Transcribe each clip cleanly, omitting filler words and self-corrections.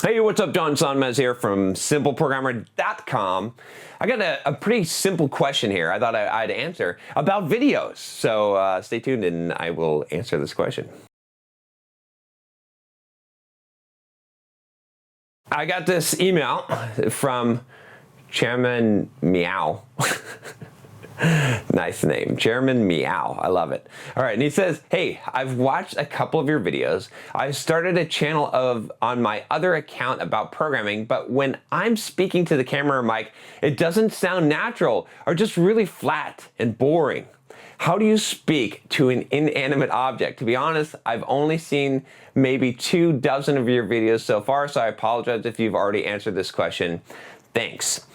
Hey, what's up? John Sonmez here from simpleprogrammer.com. I got a pretty simple question here I thought I'd answer about videos. So stay tuned and I will answer this question. I got this email from Chairman Meow. Nice name, Chairman Meow. I love it. All right, and he says, hey, I've watched a couple of your videos. I started a channel on my other account about programming, but when I'm speaking to the camera or mic, it doesn't sound natural or just really flat and boring. How do you speak to an inanimate object? To be honest, I've only seen maybe 24 of your videos so far, so I apologize if you've already answered this question. Thanks.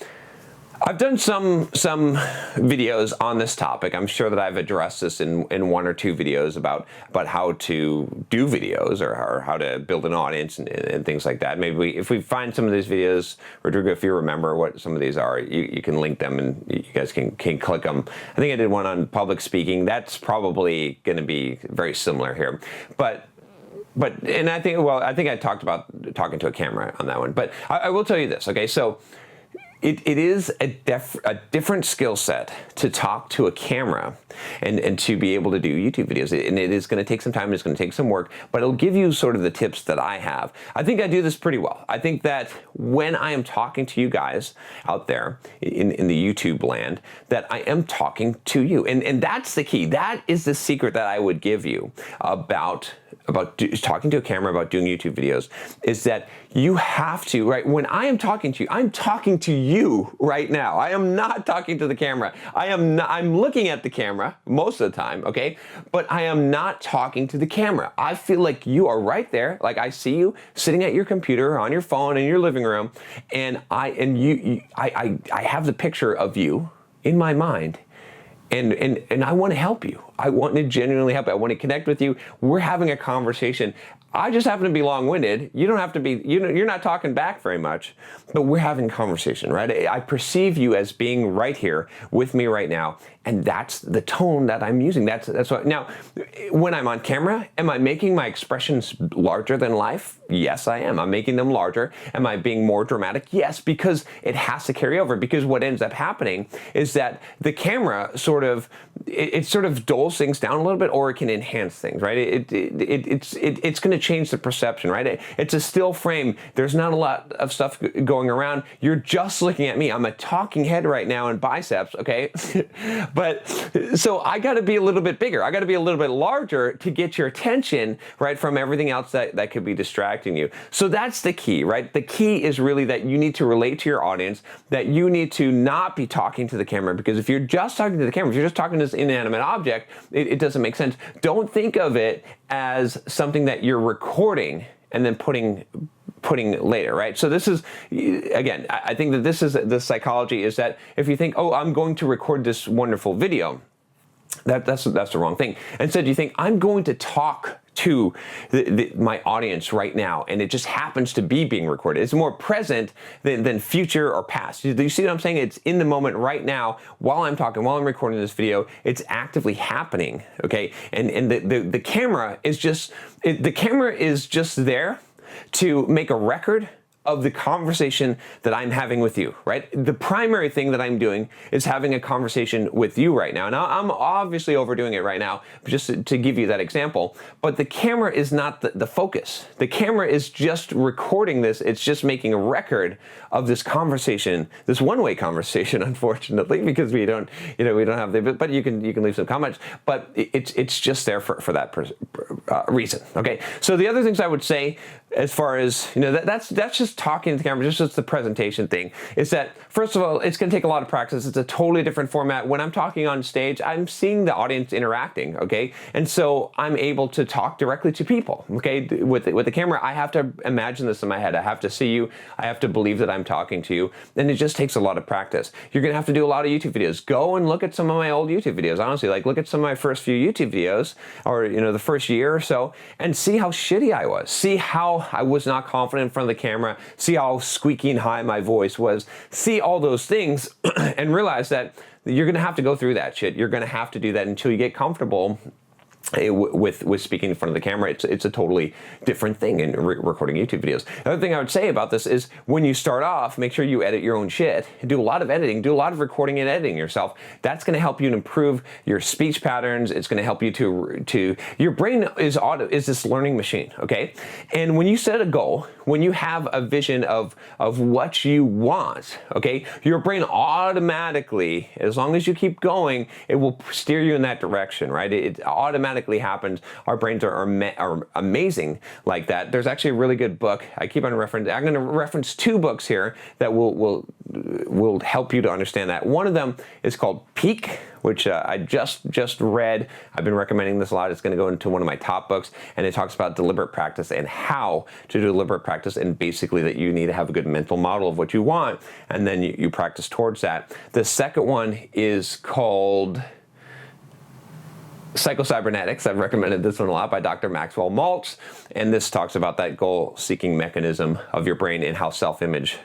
I've done some videos on this topic. I'm sure that I've addressed this in 1 or 2 videos about how to do videos or how to build an audience and things like that. Maybe if we find some of these videos, Rodrigo, if you remember what some of these are, you can link them and you guys can click them. I think I did one on public speaking. That's probably going to be very similar here. But I think I talked about talking to a camera on that one. But I will tell you this, okay? So it is a different skill set to talk to a camera and to be able to do YouTube videos. And it is going to take some time, it's going to take some work, but it'll give you sort of the tips that I have. I think I do this pretty well. I think that when I am talking to you guys out there in the YouTube land, that I am talking to you. And that's the key. That is the secret that I would give you about talking to a camera, about doing YouTube videos, is that you have to, right? When I am talking to you, I'm talking to you right now. I am not talking to the camera. I'm looking at the camera most of the time, okay? But I am not talking to the camera. I feel like you are right there. Like I see you sitting at your computer, on your phone, in your living room, and I have the picture of you in my mind. And I want to help you. I want to genuinely help you. I want to connect with you. We're having a conversation. I just happen to be long-winded. You don't have to be, you're not talking back very much, but we're having a conversation, right? I perceive you as being right here with me right now. And that's the tone that I'm using. That's what. Now, when I'm on camera, am I making my expressions larger than life? Yes, I am. I'm making them larger. Am I being more dramatic? Yes, because it has to carry over. Because what ends up happening is that the camera sort of dulls things down a little bit, or it can enhance things, right? It's going to change the perception, right? It's a still frame. There's not a lot of stuff going around. You're just looking at me. I'm a talking head right now in biceps, okay? But so I got to be a little bit bigger. I got to be a little bit larger to get your attention, right, from everything else that could be distracting you. So that's the key, right? The key is really that you need to relate to your audience, that you need to not be talking to the camera, because if you're just talking to the camera, if you're just talking to this inanimate object, it doesn't make sense. Don't think of it as something that you're recording and then putting later, right? So this is, again, I think that this is the psychology, is that if you think, oh, I'm going to record this wonderful video, that's the wrong thing. Instead, you think, I'm going to talk to my audience right now, and it just happens to be being recorded. It's more present than future or past. Do you see what I'm saying? It's in the moment right now while I'm talking, while I'm recording this video. It's actively happening, okay? And the camera is just there to make a record of the conversation that I'm having with you, right? The primary thing that I'm doing is having a conversation with you right now. Now, I'm obviously overdoing it right now, just to give you that example, but the camera is not the focus. The camera is just recording this. It's just making a record of this conversation, this one-way conversation, unfortunately, because we don't have but you can leave some comments, but it's just there for that reason, okay? So the other things I would say, as far as, that's just talking to the camera, just the presentation thing, is that, first of all, it's going to take a lot of practice. It's a totally different format. When I'm talking on stage, I'm seeing the audience interacting, okay? And so I'm able to talk directly to people, okay? With the camera, I have to imagine this in my head. I have to see you. I have to believe that I'm talking to you. And it just takes a lot of practice. You're going to have to do a lot of YouTube videos. Go and look at some of my old YouTube videos, honestly. Like, look at some of my first few YouTube videos, or, the first year or so, and see how shitty I was. See how I was not confident in front of the camera. See how squeaky and high my voice was. See all those things and realize that you're going to have to go through that shit. You're going to have to do that until you get comfortable with speaking in front of the camera. It's a totally different thing in recording YouTube videos. Another thing I would say about this is when you start off, make sure you edit your own shit. Do a lot of editing, do a lot of recording and editing yourself. That's going to help you to improve your speech patterns. It's going to help you to your brain is this learning machine, okay? And when you set a goal, when you have a vision of what you want, okay, your brain automatically, as long as you keep going, it will steer you in that direction, right? It automatically happens. Our brains are amazing like that. There's actually a really good book. I'm going to reference two books here that will help you to understand that. One of them is called Peak, which I just read. I've been recommending this a lot. It's going to go into one of my top books, and it talks about deliberate practice and how to do deliberate practice, and basically that you need to have a good mental model of what you want, and then you practice towards that. The second one is called Psycho-Cybernetics. I've recommended this one a lot, by Dr. Maxwell Maltz, and this talks about that goal-seeking mechanism of your brain and how self-image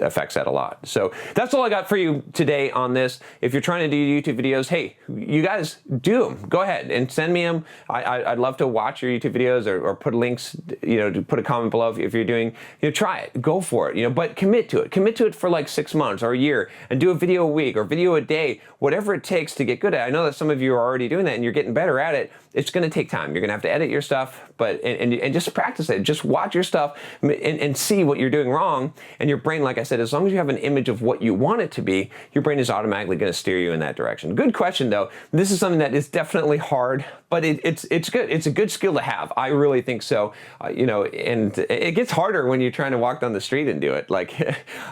affects that a lot. So that's all I got for you today on this. If you're trying to do YouTube videos, hey, you guys do them. Go ahead and send me them. I'd love to watch your YouTube videos, or put links, to put a comment below if you're doing, try it, go for it, but commit to it. Commit to it for like 6 months or a year, and do a video a week or video a day, whatever it takes to get good at it. I know that some of you are already doing that and you're getting better at it. It's going to take time. You're going to have to edit your stuff, but and just practice it. Just watch your stuff and see what you're doing wrong. And your brain, like I said, as long as you have an image of what you want it to be, your brain is automatically going to steer you in that direction. Good question, though. This is something that is definitely hard, but it's good. It's a good skill to have. I really think so. And it gets harder when you're trying to walk down the street and do it. Like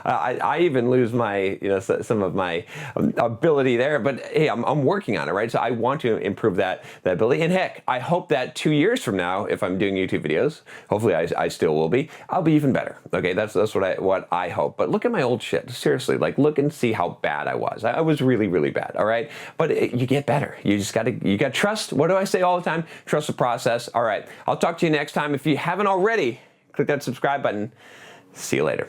I even lose my some of my ability there. But hey, I'm working on it, right? So I want to improve that ability. And heck, I hope that 2 years from now, if I'm doing YouTube videos, hopefully I still will be, I'll be even better. Okay, that's what I hope. But look at my old shit. Seriously, like look and see how bad I was. I was really, really bad. All right, but you get better. You just got to trust. What do I say all the time? Trust the process. All right, I'll talk to you next time. If you haven't already, click that subscribe button. See you later.